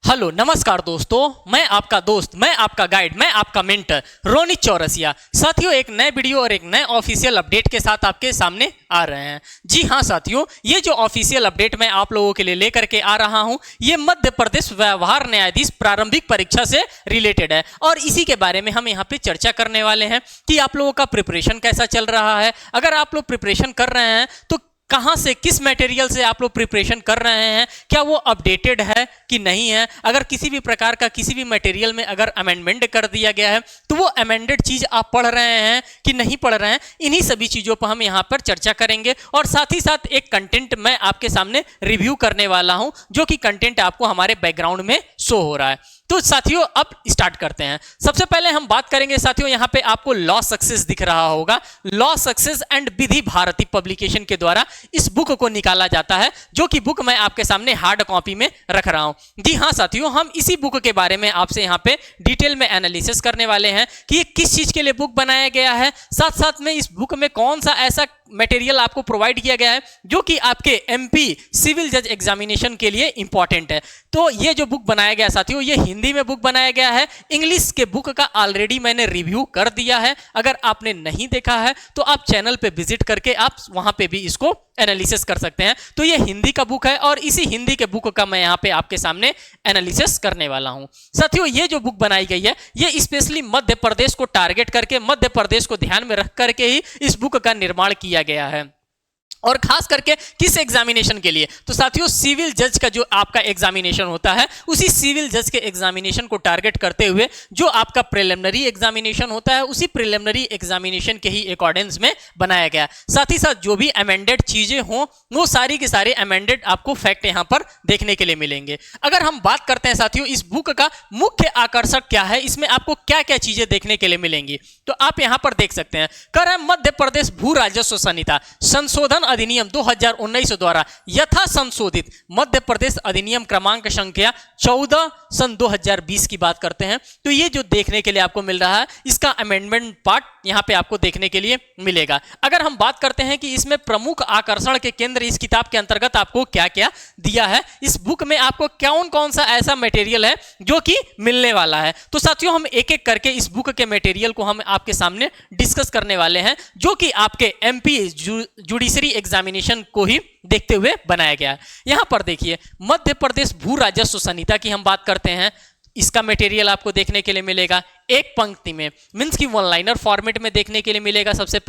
Hello नमस्कार दोस्तों, मैं आपका दोस्त, मैं आपका गाइड, मैं आपका मेंटर रोनित चौरसिया। साथियों, एक नए वीडियो और एक नए ऑफिशियल अपडेट के साथ आपके सामने आ रहे हैं। जी हाँ साथियों, ये जो ऑफिशियल अपडेट मैं आप लोगों के लिए लेकर के आ रहा हूँ, ये मध्य प्रदेश व्यवहार न्यायाधीश प्रारंभिक परीक्षा से रिलेटेड है और इसी के बारे में हम यहाँ पे चर्चा करने वाले हैं कि आप लोगों का प्रिपरेशन कैसा चल रहा है। अगर आप लोग प्रिपरेशन कर रहे हैं तो कहां से, किस मटेरियल से आप लोग प्रिपरेशन कर रहे हैं, क्या वो अपडेटेड है कि नहीं है। अगर किसी भी प्रकार का किसी भी मटेरियल में अगर अमेंडमेंट कर दिया गया है तो वो अमेंडेड चीज आप पढ़ रहे हैं कि नहीं पढ़ रहे हैं, इन्हीं सभी चीजों पर हम यहां पर चर्चा करेंगे। और साथ ही साथ एक कंटेंट मैं आपके सामने रिव्यू करने वाला हूं, जो कि कंटेंट आपको हमारे बैकग्राउंड में शो हो रहा है। तो साथियों अब स्टार्ट करते हैं। सबसे पहले हम बात करेंगे साथियों, यहां पे आपको लॉ सक्सेस दिख रहा होगा। Law success and Vidhi Bharati publication के द्वारा इस बुक को निकाला जाता है, जो कि बुक मैं आपके सामने हार्ड कॉपी में रख रहा हूं। जी हां साथियों, हम इसी बुक के बारे में आपसे यहां पे डिटेल में एनालिसिस करने वाले हैं कि ये किस चीज के लिए बुक बनाया गया है, साथ साथ में इस बुक में कौन सा ऐसा मटेरियल आपको प्रोवाइड किया गया है जो कि आपके एमपी सिविल जज एग्जामिनेशन के लिए इंपॉर्टेंट है। तो ये जो बुक बनाया गया साथियों, ये हिंदी में बुक बनाया गया है। इंग्लिश के बुक का ऑलरेडी मैंने रिव्यू कर दिया है। अगर आपने नहीं देखा है तो आप चैनल पे विजिट करके आप वहां पे भी इसको एनालिसिस कर सकते हैं। तो ये हिंदी का बुक है और इसी हिंदी के बुक का मैं यहाँ पे आपके सामने एनालिसिस करने वाला हूँ। साथियों, ये जो बुक बनाई गई है ये स्पेशली मध्य प्रदेश को टारगेट करके, मध्य प्रदेश को ध्यान में रख करके ही इस बुक का निर्माण किया गया है। और खास करके किस एग्जामिनेशन के लिए, तो साथियों सिविल जज का जो आपका एग्जामिनेशन होता है, उसी सिविल जज के एग्जामिनेशन को टारगेट करते हुए जो आपका प्रिलिमिनरी एग्जामिनेशन होता है, उसी प्रिलिमिनरी एग्जामिनेशन के ही अकॉर्डेंस में बनाया गया। साथ ही साथ जो भी अमेंडेड चीजें हों वो सारी के सारे अमेंडेड आपको फैक्ट यहां पर देखने के लिए मिलेंगे। अगर हम बात करते हैं साथियों इस बुक का मुख्य आकर्षक क्या है, इसमें आपको क्या क्या चीजें देखने के लिए मिलेंगी, तो आप यहां पर देख सकते हैं। कर है मध्य प्रदेश भू राजस्व संहिता संशोधन अधिनियम 2019 द्वारा यथा संशोधित मध्य प्रदेश अधिनियम क्रमांक संख्या 14 सन 2020 की बात करते हैं। तो ये जो देखने के लिए आपको मिल रहा है, इसका अमेंडमेंट पार्ट यहां पे आपको देखने के लिए मिलेगा। अगर हम बात करते हैं कि इसमें प्रमुख आकर्षण के केंद्र इस किताब के अंतर्गत आपको क्या क्या दिया है, इस बुक में आपको कौन कौन सा ऐसा मटेरियल है जो कि मिलने वाला है, तो साथियों हम एक एक करके इस बुक के मटेरियल को हम आपके सामने डिस्कस करने वाले हैं, जो कि आपके एमपी जुडिशरी एग्जामिनेशन को ही देखते हुए बनाया गया है। यहां पर देखिए, मध्य प्रदेश भू राजस्व संहिता की हम बात करते हैं, इसका मटेरियल आपको देखने के लिए मिलेगा एक पंक्ति में, मींस की वन लाइनर फॉर्मेट में देखने के लिए मिलेगा। सबसे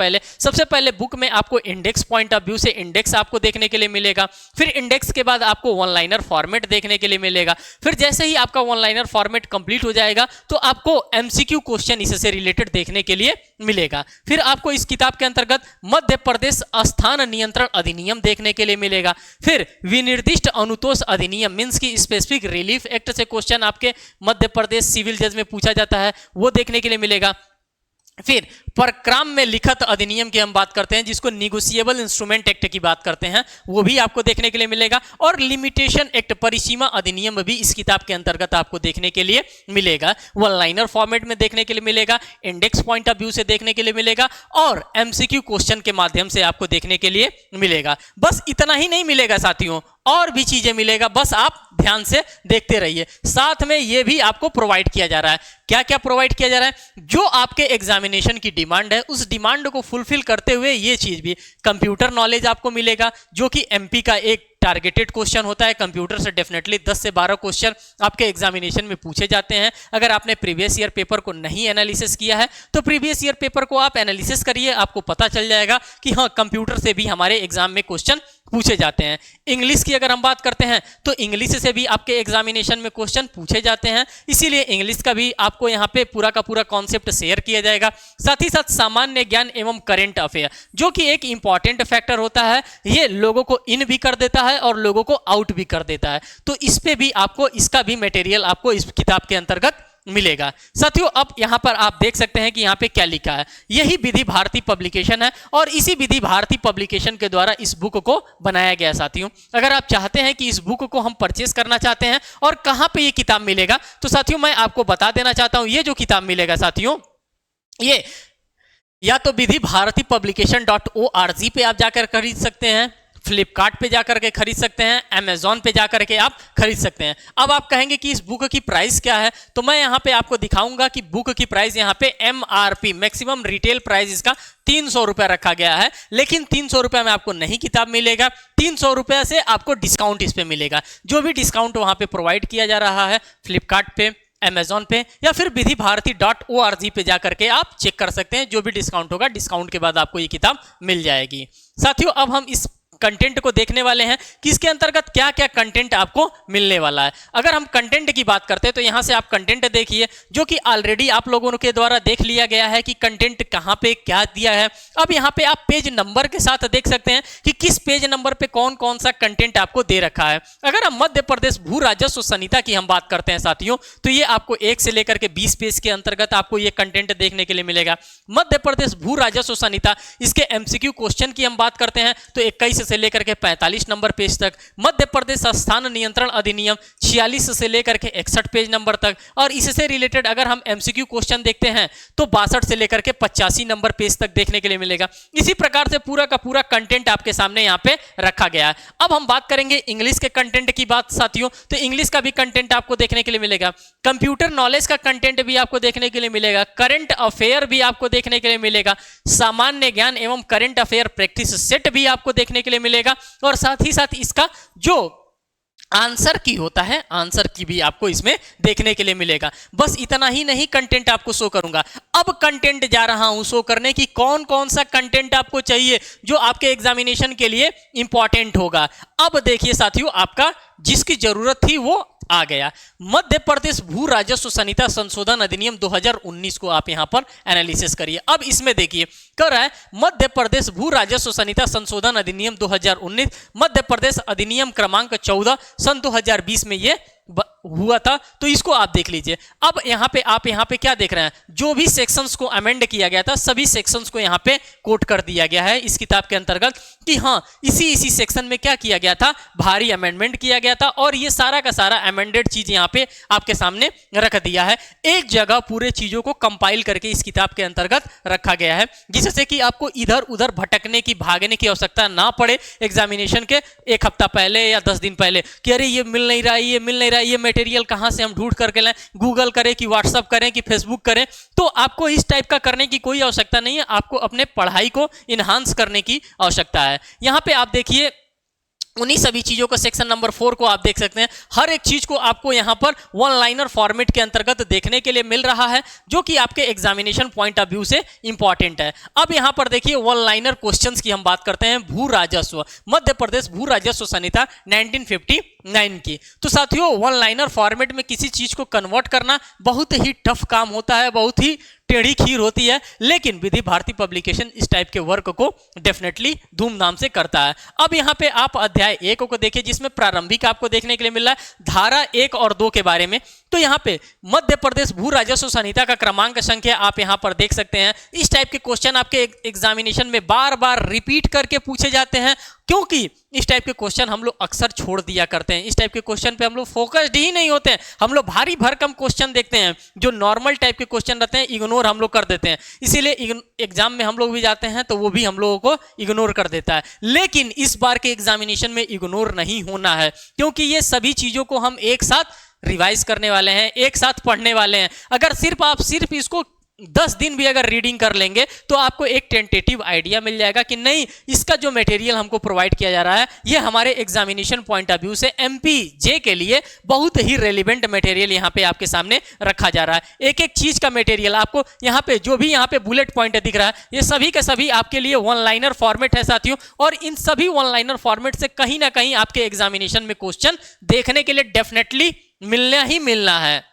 पहले बुक में आपको इंडेक्स पॉइंट ऑफ व्यू से इंडेक्स आपको देखने के लिए मिलेगा। फिर इंडेक्स के बाद आपको वन लाइनर फॉर्मेट देखने के लिए मिलेगा। फिर जैसे ही आपका वन लाइनर फॉर्मेट कंप्लीट हो जाएगा तो आपको एमसीक्यू क्वेश्चन इससे रिलेटेड देखने के लिए मिलेगा। फिर आपको इस किताब के अंतर्गत मध्य प्रदेश स्थान नियंत्रण अधिनियम देखने के लिए मिलेगा। फिर विनिर्दिष्ट अनुतोष अधिनियम, मींस की स्पेसिफिक रिलीफ एक्ट से क्वेश्चन आपके मध्य प्रदेश सिविल जज में पूछा जाता है, वो देखने के लिए मिलेगा। फिर परक्राम में लिखित अधिनियम की हम बात करते हैं, जिसको निगोशिएबल इंस्ट्रूमेंट एक्ट की बात करते हैं, वो भी आपको देखने के लिए मिलेगा। और लिमिटेशन एक्ट, परिसीमा अधिनियम भी इस किताब के अंतर्गत आपको देखने के लिए मिलेगा। वन लाइनर फॉर्मेट में देखने के लिए मिलेगा, इंडेक्स पॉइंट ऑफ व्यू से देखने के लिए मिलेगा और एमसीक्यू क्वेश्चन के माध्यम से आपको देखने के लिए मिलेगा। बस इतना ही नहीं मिलेगा साथियों, और भी चीजें मिलेगा, बस आप ध्यान से देखते रहिए। साथ में ये भी आपको प्रोवाइड किया जा रहा है। क्या क्या प्रोवाइड किया जा रहा है, जो आपके एग्जामिनेशन की डिमांड है उस डिमांड को फुलफिल करते हुए ये चीज भी, कंप्यूटर नॉलेज आपको मिलेगा, जो कि एमपी का एक टारगेटेड क्वेश्चन होता है। कंप्यूटर से डेफिनेटली 10 से 12 क्वेश्चन आपके एग्जामिनेशन में पूछे जाते हैं। अगर आपने प्रीवियस ईयर पेपर को नहीं एनालिसिस किया है तो प्रीवियस ईयर पेपर को आप एनालिसिस करिए, आपको पता चल जाएगा कि हाँ, कंप्यूटर से भी हमारे एग्जाम में क्वेश्चन पूछे जाते हैं। इंग्लिश की अगर हम बात करते हैं तो इंग्लिश से भी आपके एग्जामिनेशन में क्वेश्चन पूछे जाते हैं, इसीलिए इंग्लिश का भी आपको यहाँ पे पूरा का पूरा कॉन्सेप्ट शेयर किया जाएगा। साथ ही साथ सामान्य ज्ञान एवं करंट अफेयर, जो कि एक इंपॉर्टेंट फैक्टर होता है, ये लोगों को इन भी कर देता है और लोगों को आउट भी कर देता है। तो इस पे भी आपको, इसका भी मटेरियल आपको इस किताब के अंतर्गत मिलेगा। साथियों अब यहां पर आप देख सकते हैं कि यहां पे क्या लिखा है, यही विधि भारती पब्लिकेशन है और इसी विधि भारती पब्लिकेशन के द्वारा इस बुक को बनाया गया। साथियों अगर आप चाहते हैं कि इस बुक को हम परचेस करना चाहते हैं और कहां पे ये किताब मिलेगा, तो साथियों मैं आपको बता देना चाहता हूं, ये जो किताब मिलेगा साथियों, ये या तो विधि भारती publication.org पे आप जाकर खरीद सकते हैं, फ्लिपकार्ट पे जाकर के खरीद सकते हैं, अमेजॉन पे जाकर के आप खरीद सकते हैं। अब आप कहेंगे कि इस बुक की प्राइस क्या है, तो मैं यहाँ पे आपको दिखाऊंगा कि बुक की प्राइस यहाँ पे MRP मैक्सिमम रिटेल प्राइस इसका 300 रुपया रखा गया है। लेकिन 300 रुपया में आपको नहीं किताब मिलेगा, 300 रुपया से आपको डिस्काउंट इस पे मिलेगा। जो भी डिस्काउंट वहां पे प्रोवाइड किया जा रहा है फ्लिपकार्ट पे, अमेजॉन पे या फिर विधिभारती.org पे जाकर के आप चेक कर सकते हैं। जो भी डिस्काउंट होगा, डिस्काउंट के बाद आपको ये किताब मिल जाएगी। साथियों, अब हम इस कंटेंट को देखने वाले हैं कि इसके अंतर्गत क्या क्या कंटेंट आपको मिलने वाला है। अगर हम कंटेंट की बात करते हैं तो यहां से आप कंटेंट देखिए, जो कि ऑलरेडी आप लोगों के द्वारा देख लिया गया है कि कंटेंट कहां पे क्या दिया है। अब यहां पे आप पेज नंबर के साथ देख सकते हैं कि किस पेज नंबर पे कौन कौन सा कंटेंट आपको दे रखा है। अगर हम मध्य प्रदेश भू राजस्व संहिता की हम बात करते हैं साथियों, तो ये आपको 1 से लेकर के 20 पेज के अंतर्गत आपको ये कंटेंट देखने के लिए मिलेगा। मध्य प्रदेश भू राजस्व संहिता, इसके MCQ क्वेश्चन की हम बात करते हैं तो 21 से लेकर के 45 नंबर पेज तक। मध्य प्रदेश स्थान नियंत्रण अधिनियम 46 से लेकर के 61 पेज नंबर तक। और इससे रिलेटेड अगर हम MCQ क्वेश्चन देखते हैं तो 62 से लेकर के 85 नंबर पेज तक देखने के लिए मिलेगा। इसी प्रकार से पूरा का पूरा कंटेंट आपके सामने यहाँ पे रखा गया है। अब हम बात करेंगे इंग्लिश के कंटेंट की बात साथियों, तो इंग्लिश का भी कंटेंट आपको देखने के लिए मिलेगा। कंप्यूटर नॉलेज का कंटेंट भी आपको देखने के लिए मिलेगा। करंट अफेयर भी आपको देखने के लिए मिलेगा। सामान्य ज्ञान एवं करंट अफेयर प्रैक्टिस सेट भी आपको देखने के लिए मिलेगा। और साथ ही साथ इसका जो आंसर की होता है, आंसर की भी आपको इसमें देखने के लिए मिलेगा। बस इतना ही नहीं कंटेंट आपको शो करूंगा, अब कंटेंट जा रहा हूं शो करने की कौन कौन सा कंटेंट आपको चाहिए जो आपके एग्जामिनेशन के लिए इंपॉर्टेंट होगा। अब देखिए साथियों, आपका जिसकी जरूरत थी वो आ गया। मध्य प्रदेश भू राजस्व संहिता संशोधन अधिनियम 2019 को आप यहां पर एनालिसिस करिए। अब इसमें देखिए कर रहा है मध्य प्रदेश भू राजस्व संहिता संशोधन अधिनियम 2019, मध्य प्रदेश अधिनियम क्रमांक 14 सन 2020 में ये हुआ था, तो इसको आप देख लीजिए। अब यहाँ पे आप यहाँ पे क्या देख रहे हैं, जो भी सेक्शंस को अमेंड किया गया था सभी सेक्शंस को यहाँ पे कोट कर दिया गया है इस किताब के अंतर्गत कि हाँ इसी सेक्शन में क्या किया गया था, भारी अमेंडमेंट किया गया था। और ये सारा का सारा अमेंडेड चीज यहाँ पे आपके सामने रख दिया है। एक जगह पूरे चीजों को कंपाइल करके इस किताब के अंतर्गत रखा गया है, जिससे कि आपको इधर उधर भटकने की, भागने की आवश्यकता ना पड़े एग्जामिनेशन के 1 हफ्ता पहले या 10 दिन पहले कि अरे ये मिल नहीं रहा है, ये मिल नहीं रहा है, ये मटेरियल कहां से हम ढूंढ करके लाएं, गूगल करें कि व्हाट्सएप करें कि फेसबुक करें। तो आपको इस टाइप का करने की कोई आवश्यकता नहीं है, आपको अपने पढ़ाई को इनहांस करने की आवश्यकता है। यहां पे आप देखिए उन्हीं सभी चीजों का सेक्शन नंबर 4 को आप देख सकते हैं। हर एक चीज को आपको यहां पर वन लाइनर फॉर्मेट के अंतर्गत देखने के लिए मिल रहा है, जो कि आपके एग्जामिनेशन पॉइंट ऑफ व्यू से इंपॉर्टेंट है। अब यहां पर देखिए वन लाइनर क्वेश्चंस की हम बात करते हैं। भू राजस्व, मध्य प्रदेश भू राजस्व संहिता 1959 की। तो साथियों वन लाइनर फॉर्मेट में किसी चीज को कन्वर्ट करना बहुत ही टफ काम होता है, बहुत ही टेढ़ी खीर होती है, लेकिन विधि भारती पब्लिकेशन इस टाइप के वर्क को डेफिनेटली धूमधाम से करता है। अब यहाँ पे आप अध्याय 1 को देखिए, जिसमें प्रारंभिक आपको देखने के लिए मिल रहा है धारा 1 और 2 के बारे में। तो यहाँ पे मध्य प्रदेश भू राजस्व संहिता का क्रमांक संख्या आप यहाँ पर देख सकते हैं। इस टाइप के क्वेश्चन आपके एग्जामिनेशन में बार बार रिपीट करके पूछे जाते हैं, क्योंकि इस टाइप के क्वेश्चन हम लोग अक्सर छोड़ दिया करते हैं। इस टाइप के क्वेश्चन पे हम लोग फोकस्ड ही नहीं होते हैं, हम लोग भारी भरकम क्वेश्चन देखते हैं, जो नॉर्मल टाइप के क्वेश्चन रहते हैं इग्नोर हम लोग कर देते हैं। इसीलिए एग्जाम में हम लोग भी जाते हैं तो वो भी हम लोगों को इग्नोर कर देता है। लेकिन इस बार के एग्जामिनेशन में इग्नोर नहीं होना है, क्योंकि ये सभी चीजों को हम एक साथ रिवाइज करने वाले हैं, एक साथ पढ़ने वाले हैं। अगर आप सिर्फ इसको 10 दिन भी अगर रीडिंग कर लेंगे तो आपको एक टेंटेटिव आइडिया मिल जाएगा कि नहीं, इसका जो मटेरियल हमको प्रोवाइड किया जा रहा है ये हमारे एग्जामिनेशन पॉइंट ऑफ व्यू से MPJ के लिए बहुत ही रेलिवेंट मटेरियल यहाँ पे आपके सामने रखा जा रहा है। एक एक चीज का मटेरियल आपको यहाँ पे जो भी यहाँ पे बुलेट पॉइंट दिख रहा है, ये सभी के सभी आपके लिए वन लाइनर फॉर्मेट है साथियों। और इन सभी वन लाइनर फॉर्मेट से कहीं ना कहीं आपके एग्जामिनेशन में क्वेश्चन देखने के लिए डेफिनेटली मिलना ही मिलना है।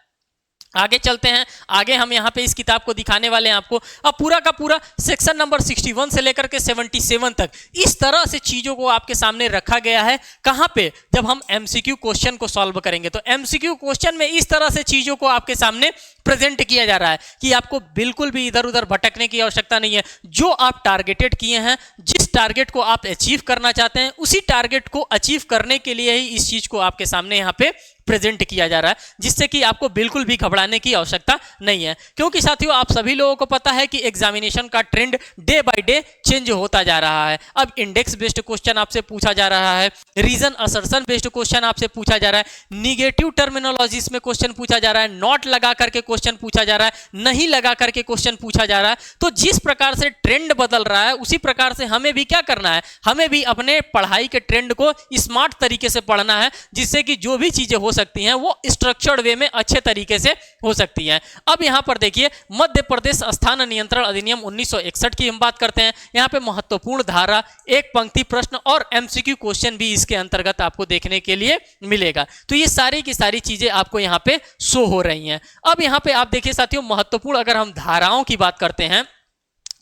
आगे चलते हैं, आगे हम यहाँ पे इस किताब को दिखाने वाले हैं आपको। अब पूरा का पूरा सेक्शन नंबर 61 से लेकर के 77 तक इस तरह से चीजों को आपके सामने रखा गया है। कहाँ पे, जब हम MCQ क्वेश्चन को सॉल्व करेंगे तो MCQ क्वेश्चन में इस तरह से चीजों को आपके सामने प्रेजेंट किया जा रहा है कि आपको बिल्कुल भी इधर उधर भटकने की आवश्यकता नहीं है। जो आप टारगेटेड किए हैं, जिस टारगेट को आप अचीव करना चाहते हैं, उसी टारगेट को अचीव करने के लिए ही इस चीज को आपके सामने यहाँ पे प्रेजेंट किया जा रहा है, जिससे कि आपको बिल्कुल भी घबराने की आवश्यकता नहीं है। क्योंकि साथियों आप सभी लोगों को पता है कि एग्जामिनेशन का trend day by day change होता जा रहा है। अब इंडेक्स बेस्ड क्वेश्चन आपसे पूछा जा रहा है, रीजन असर्शन बेस्ड क्वेश्चन आपसे पूछा जा रहा है, निगेटिव टर्मिनोलॉजीज में क्वेश्चन पूछा जा रहा है, नॉट लगा करके क्वेश्चन पूछा जा रहा है, नहीं लगा करके क्वेश्चन पूछा जा रहा है। तो जिस प्रकार से ट्रेंड बदल रहा है उसी प्रकार से हमें भी क्या करना है, हमें भी अपने पढ़ाई के ट्रेंड को स्मार्ट तरीके से पढ़ना है, जिससे कि जो भी चीजें हो सकती हैं वो स्ट्रक्चर्ड वे में अच्छे तरीके से हो सकती हैं। अब यहां पर देखिए मध्य प्रदेश स्थान नियंत्रण अधिनियम 1961 की हम बात करते हैं। यहां पे महत्वपूर्ण धारा, एक पंक्ति प्रश्न और एमसीक्यू क्वेश्चन भी इसके अंतर्गत आपको देखने के लिए मिलेगा। तो ये सारी की सारी चीजें आपको यहां पे शो हो रही हैं। अब यहां पे आप देखिए साथियों महत्वपूर्ण अगर हम धाराओं की बात करते हैं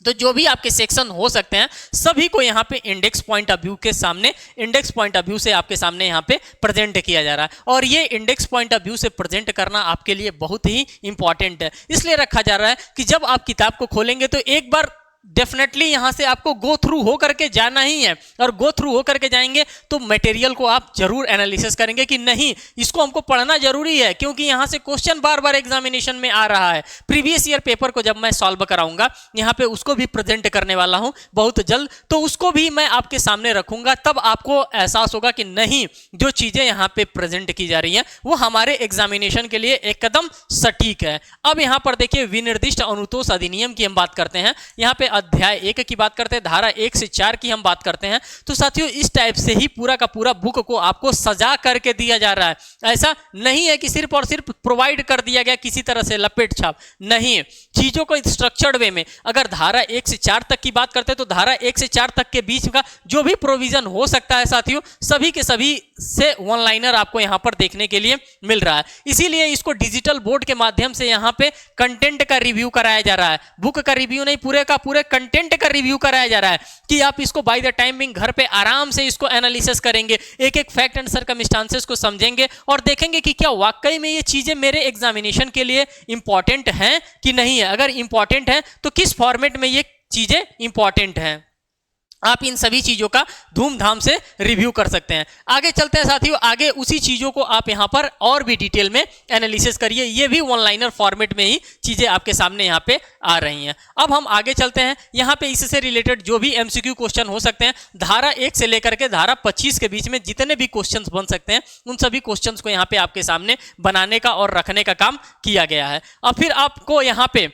तो जो भी आपके सेक्शन हो सकते हैं सभी को यहाँ पे इंडेक्स पॉइंट ऑफ व्यू के सामने, इंडेक्स पॉइंट ऑफ व्यू से आपके सामने यहाँ पे प्रेजेंट किया जा रहा है। और ये इंडेक्स पॉइंट ऑफ व्यू से प्रेजेंट करना आपके लिए बहुत ही इंपॉर्टेंट है, इसलिए रखा जा रहा है कि जब आप किताब को खोलेंगे तो एक बार डेफिनेटली यहां से आपको गो थ्रू हो करके जाना ही है, और गो थ्रू हो करके जाएंगे तो मटेरियल को आप जरूर एनालिसिस करेंगे कि नहीं इसको हमको पढ़ना जरूरी है, क्योंकि यहां से क्वेश्चन बार बार एग्जामिनेशन में आ रहा है। प्रीवियस ईयर पेपर को जब मैं सॉल्व कराऊंगा यहां पे उसको भी प्रेजेंट करने वाला हूं बहुत जल्द, तो उसको भी मैं आपके सामने रखूंगा, तब आपको एहसास होगा कि नहीं जो चीजें यहां पे प्रेजेंट की जा रही हैं वो हमारे एग्जामिनेशन के लिए एक कदम सटीक है। अब यहां पर देखिए विनिर्दिष्ट अनुतोष अधिनियम की हम बात करते हैं, यहां पे अध्याय 1 की बात करते हैं, धारा 1 से 4 की हम बात करते हैं। तो साथियों इस टाइप से ही पूरा का पूरा बुक को आपको सजा करके दिया जा रहा है। ऐसा नहीं है कि सिर्फ और सिर्फ प्रोवाइड कर दिया गया किसी तरह से लपेट छाप, नहीं, चीजों को स्ट्रक्चर्ड वे में। अगर धारा 1 से 4 तक की बात करते हैं तो धारा 1 से 4 तक के बीच का जो भी प्रोविजन हो सकता है साथियों सभी के सभी से वन लाइनर आपको यहां पर देखने के लिए मिल रहा है। इसीलिए इसको डिजिटल बोर्ड के माध्यम से यहां पे कंटेंट का रिव्यू कराया जा रहा है, बुक का रिव्यू नहीं, पूरे का पूरे कंटेंट का रिव्यू कराया जा रहा है कि आप इसको बाय द टाइमिंग घर पे आराम से इसको एनालिसिस करेंगे, एक एक फैक्ट एंड सर्कमस्टांसेस को समझेंगे और देखेंगे कि क्या वाकई में ये चीजें मेरे एग्जामिनेशन के लिए इंपॉर्टेंट हैं कि नहीं है। अगर इंपॉर्टेंट है तो किस फॉर्मेट में ये चीजें इंपॉर्टेंट हैं, आप इन सभी चीजों का धूमधाम से रिव्यू कर सकते हैं। आगे चलते हैं साथियों, आगे उसी चीजों को आप यहां पर और भी डिटेल में एनालिसिस करिए, ये भी वन लाइनर फॉर्मेट में ही चीजें आपके सामने यहां पे आ रही हैं। अब हम आगे चलते हैं, यहां पे इससे रिलेटेड जो भी एमसीक्यू क्वेश्चन हो सकते हैं धारा 1 से लेकर के धारा 25 के बीच में जितने भी क्वेश्चंस बन सकते हैं उन सभी क्वेश्चंस को यहां पे आपके सामने बनाने का और रखने का काम किया गया है। अब फिर आपको यहां पे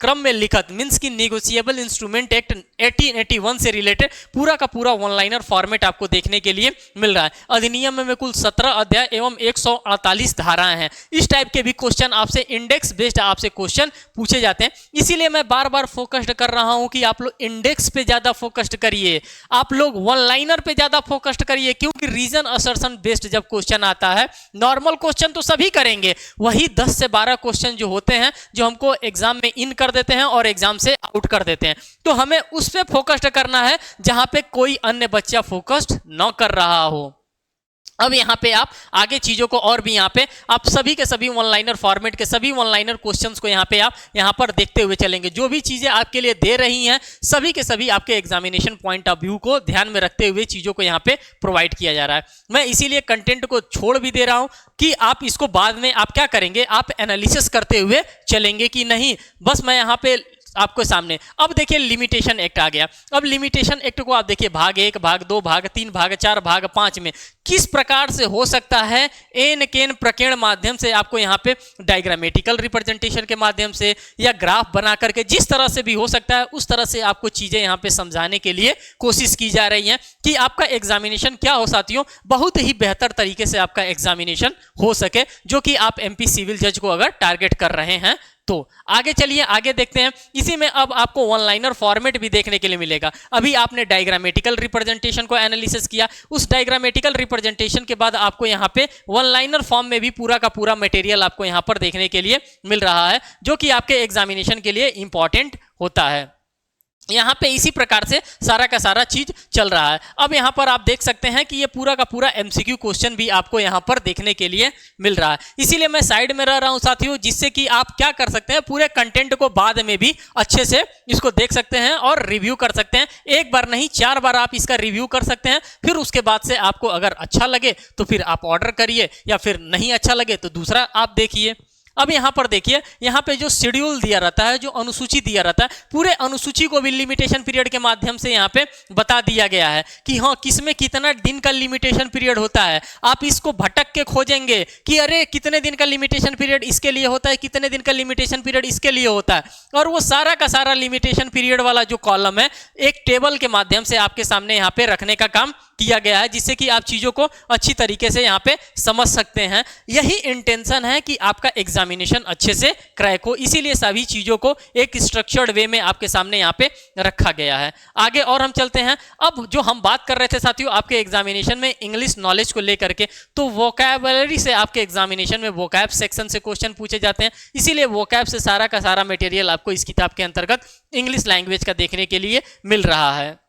क्रम में लिखत मींस की नेगोशिएबल इंस्ट्रूमेंट एक्ट 1881 से रिलेटेड पूरा का पूरा वन लाइनर फॉर्मेट आपको देखने के लिए मिल रहा है। अधिनियम में कुल 17 अध्याय एवं 148 धाराएं हैं। इस टाइप के भी क्वेश्चन आपसे इंडेक्स बेस्ड आपसे क्वेश्चन पूछे जाते हैं, इसीलिए मैं बार बार फोकस्ड कर रहा हूं कि आप लोग इंडेक्स पे ज्यादा फोकस्ड करिए, आप लोग वन लाइनर पे ज्यादा फोकस्ड करिए, क्योंकि रीजन असर्शन बेस्ड जब क्वेश्चन आता है नॉर्मल क्वेश्चन तो सभी करेंगे, वही 10 से 12 क्वेश्चन जो होते हैं जो हमको एग्जाम में इन कर देते हैं और एग्जाम से आउट कर देते हैं, तो हमें उस पे फोकस्ड करना है जहां पे कोई अन्य बच्चा फोकस्ड न कर रहा हो। अब यहां पे आप आगे चीजों को और भी यहां पे आप सभी के सभी वन लाइनर फॉर्मेट के सभी वन लाइनर क्वेश्चंस को यहां पे आप यहां पर देखते हुए चलेंगे। जो भी चीजें आपके लिए दे रही हैं सभी के सभी आपके एग्जामिनेशन पॉइंट ऑफ व्यू को ध्यान में रखते हुए चीजों को यहां पे प्रोवाइड किया जा रहा है। मैं इसीलिए कंटेंट को छोड़ भी दे रहा हूं कि आप इसको बाद में आप क्या करेंगे, आप एनालिसिस करते हुए चलेंगे कि नहीं, बस मैं यहां पे आपको सामने। अब देखिए लिमिटेशन एक्ट आ गया। अब लिमिटेशन एक्ट को आप देखिए भाग 1, भाग 2, भाग 3, भाग 4, भाग 5 में किस प्रकार से हो सकता है एन केन प्रकीर्ण माध्यम से आपको यहाँ पे डायग्रामेटिकल रिप्रेजेंटेशन के माध्यम से या ग्राफ बना करके जिस तरह से भी हो सकता है उस तरह से आपको चीजें यहाँ पे समझाने के लिए कोशिश की जा रही हैं कि आपका एग्जामिनेशन क्या हो साथियों, बहुत ही बेहतर तरीके से आपका एग्जामिनेशन हो सके, जो कि आप एमपी सिविल जज को अगर टारगेट कर रहे हैं तो। आगे चलिए आगे देखते हैं, इसी में अब आपको वन लाइनर फॉर्मेट भी देखने के लिए मिलेगा। अभी आपने डायग्रामेटिकल रिप्रेजेंटेशन को एनालिसिस किया, उस डायग्रामेटिकल रिप्रेजेंटेशन के बाद आपको यहाँ पे वन लाइनर फॉर्म में भी पूरा का पूरा मटेरियल आपको यहाँ पर देखने के लिए मिल रहा है, जो कि आपके एग्जामिनेशन के लिए इंपॉर्टेंट होता है। यहाँ पे इसी प्रकार से सारा का सारा चीज चल रहा है। अब यहाँ पर आप देख सकते हैं कि ये पूरा का पूरा एमसीक्यू क्वेश्चन भी आपको यहाँ पर देखने के लिए मिल रहा है, इसीलिए मैं साइड में रह रहा हूँ साथियों, जिससे कि आप क्या कर सकते हैं, पूरे कंटेंट को बाद में भी अच्छे से इसको देख सकते हैं और रिव्यू कर सकते हैं। एक बार नहीं 4 बार आप इसका रिव्यू कर सकते हैं। फिर उसके बाद से आपको अगर अच्छा लगे तो फिर आप ऑर्डर करिए, या फिर नहीं अच्छा लगे तो दूसरा आप देखिए। अब यहाँ पर देखिए, यहाँ पे जो शेड्यूल दिया रहता है, जो अनुसूची दिया रहता है, पूरे अनुसूची को भी लिमिटेशन पीरियड के माध्यम से यहाँ पे बता दिया गया है कि हाँ किसमें कितना दिन का लिमिटेशन पीरियड होता है। आप इसको भटक के खोजेंगे कि अरे कितने दिन का लिमिटेशन पीरियड इसके लिए होता है, कितने दिन का लिमिटेशन पीरियड इसके लिए होता है, और वो सारा का सारा लिमिटेशन पीरियड वाला जो कॉलम है एक टेबल के माध्यम से आपके सामने यहाँ पे रखने का काम किया गया है, जिससे कि आप चीजों को अच्छी तरीके से यहाँ पे समझ सकते हैं। यही इंटेंशन है कि आपका एग्जामिनेशन अच्छे से क्रैक हो, इसीलिए सभी चीजों को एक स्ट्रक्चर्ड वे में आपके सामने यहाँ पे रखा गया है। आगे और हम चलते हैं। अब जो हम बात कर रहे थे साथियों आपके एग्जामिनेशन में इंग्लिश नॉलेज को लेकर के, तो वोकैबुलरी से आपके एग्जामिनेशन में वोकैब सेक्शन से क्वेश्चन पूछे जाते हैं, इसीलिए वोकैब से सारा का सारा मटेरियल आपको इस किताब के अंतर्गत इंग्लिश लैंग्वेज का देखने के लिए मिल रहा है।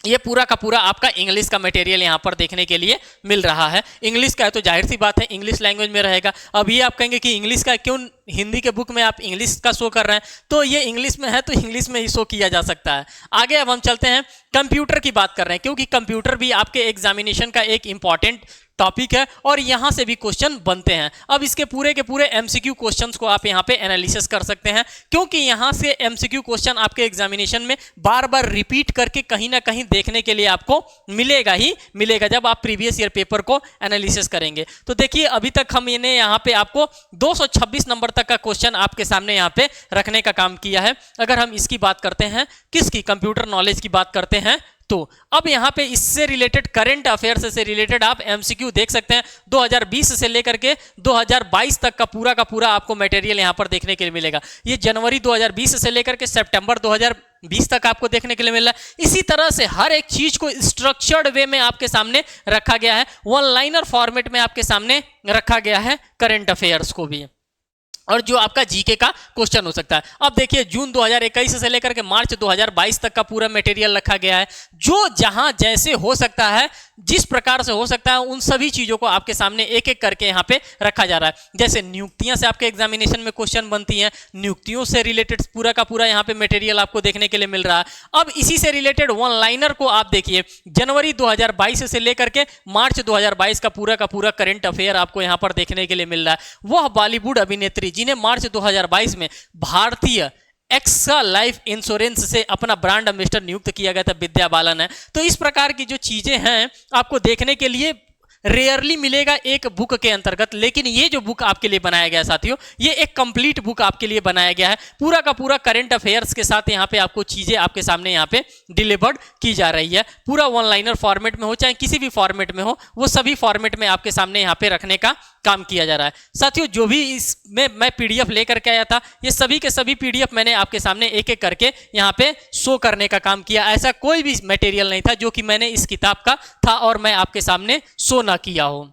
ये पूरा का पूरा आपका इंग्लिश का मटेरियल यहाँ पर देखने के लिए मिल रहा है। इंग्लिश का है तो जाहिर सी बात है इंग्लिश लैंग्वेज में रहेगा। अब ये आप कहेंगे कि इंग्लिश का क्यों, हिंदी के बुक में आप इंग्लिश का शो कर रहे हैं, तो ये इंग्लिश में है तो इंग्लिश में ही शो किया जा सकता है। आगे अब हम चलते हैं, कंप्यूटर की बात कर रहे हैं, क्योंकि कंप्यूटर भी आपके एग्जामिनेशन का एक इंपॉर्टेंट टॉपिक है और यहां से भी क्वेश्चन बनते हैं। अब इसके पूरे के पूरे एमसीक्यू क्वेश्चंस को आप यहां पे एनालिसिस कर सकते हैं, क्योंकि यहां से एमसीक्यू क्वेश्चन आपके एग्जामिनेशन में बार बार रिपीट करके कहीं ना कहीं देखने के लिए आपको मिलेगा ही मिलेगा जब आप प्रीवियस ईयर पेपर को एनालिसिस करेंगे। तो देखिए अभी तक हम इन्हें यहाँ पे आपको 226 नंबर तक का क्वेश्चन आपके सामने यहाँ पे रखने का काम किया है। अगर हम इसकी बात करते हैं, किसकी, कंप्यूटर नॉलेज की बात करते हैं, तो अब यहाँ पे इससे रिलेटेड करंट अफेयर्स से रिलेटेड आप एमसीक्यू देख सकते हैं। 2020 से लेकर के 2022 तक का पूरा आपको मटेरियल यहाँ पर देखने के लिए मिलेगा। ये जनवरी 2020 से लेकर के सितंबर 2020 तक आपको देखने के लिए मिल रहा है। इसी तरह से हर एक चीज को स्ट्रक्चर्ड वे में आपके सामने रखा गया है, वन लाइनर फॉर्मेट में आपके सामने रखा गया है करंट अफेयर्स को भी, और जो आपका जीके का क्वेश्चन हो सकता है। अब देखिए जून 2021 से लेकर के मार्च 2022 तक का पूरा मटेरियल रखा गया है। जो जहां जैसे हो सकता है, जिस प्रकार से हो सकता है, उन सभी चीजों को आपके सामने एक एक करके यहाँ पे रखा जा रहा है। जैसे नियुक्तियां से आपके एग्जामिनेशन में क्वेश्चन बनती हैं, नियुक्तियों से रिलेटेड पूरा का पूरा यहाँ पे मटेरियल आपको देखने के लिए मिल रहा है। अब इसी से रिलेटेड वन लाइनर को आप देखिए, जनवरी 2022 से लेकर के मार्च 2022 का पूरा करंट अफेयर आपको यहाँ पर देखने के लिए मिल रहा है। वह बॉलीवुड अभिनेत्री जिन्हें मार्च 2022 में भारतीय एक्सा लाइफ इंश्योरेंस से अपना ब्रांड एम्बेसडर नियुक्त किया गया था, विद्या बालन है। तो इस प्रकार की जो चीजें हैं आपको देखने के लिए रेयरली मिलेगा एक बुक के अंतर्गत, लेकिन ये जो बुक आपके लिए बनाया गया है साथियों, ये एक कंप्लीट बुक आपके लिए बनाया गया है। पूरा का पूरा करंट अफेयर्स के साथ यहाँ पे आपको चीजें आपके सामने यहाँ पे डिलीवर्ड की जा रही है। पूरा वन लाइनर फॉर्मेट में हो चाहे किसी भी फॉर्मेट में हो, वो सभी फॉर्मेट में आपके सामने यहाँ पे रखने का काम किया जा रहा है। साथियों जो भी इसमें मैं पीडीएफ लेकर के आया था, ये सभी के सभी पीडीएफ मैंने आपके सामने एक एक करके यहाँ पे शो करने का काम किया। ऐसा कोई भी मटेरियल नहीं था जो कि मैंने इस किताब का था और मैं आपके सामने शो ना किया हो।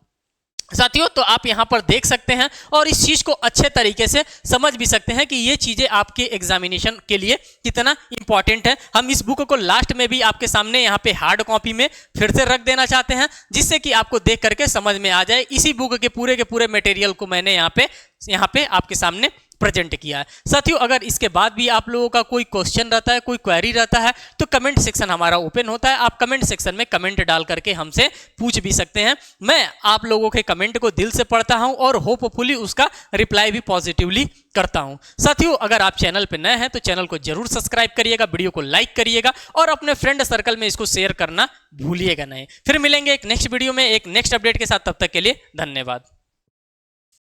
साथियों तो आप यहां पर देख सकते हैं और इस चीज को अच्छे तरीके से समझ भी सकते हैं कि ये चीजें आपके एग्जामिनेशन के लिए कितना इंपॉर्टेंट है। हम इस बुक को लास्ट में भी आपके सामने यहाँ पे हार्ड कॉपी में फिर से रख देना चाहते हैं, जिससे कि आपको देख करके समझ में आ जाए। इसी बुक के पूरे मटेरियल को मैंने यहाँ पे आपके सामने प्रेजेंट किया है। साथियों अगर इसके बाद भी आप लोगों का कोई क्वेश्चन रहता है, कोई क्वेरी रहता है, तो कमेंट सेक्शन हमारा ओपन होता है। आप कमेंट सेक्शन में कमेंट डाल करके हमसे पूछ भी सकते हैं। मैं आप लोगों के कमेंट को दिल से पढ़ता हूं और होपफुली उसका रिप्लाई भी पॉजिटिवली करता हूं। साथियों अगर आप चैनल पे नए हैं तो चैनल को जरूर सब्सक्राइब करिएगा, वीडियो को लाइक करिएगा और अपने फ्रेंड सर्कल में इसको शेयर करना भूलिएगा नहीं। फिर मिलेंगे एक नेक्स्ट वीडियो में एक नेक्स्ट अपडेट के साथ, तब तक के लिए धन्यवाद।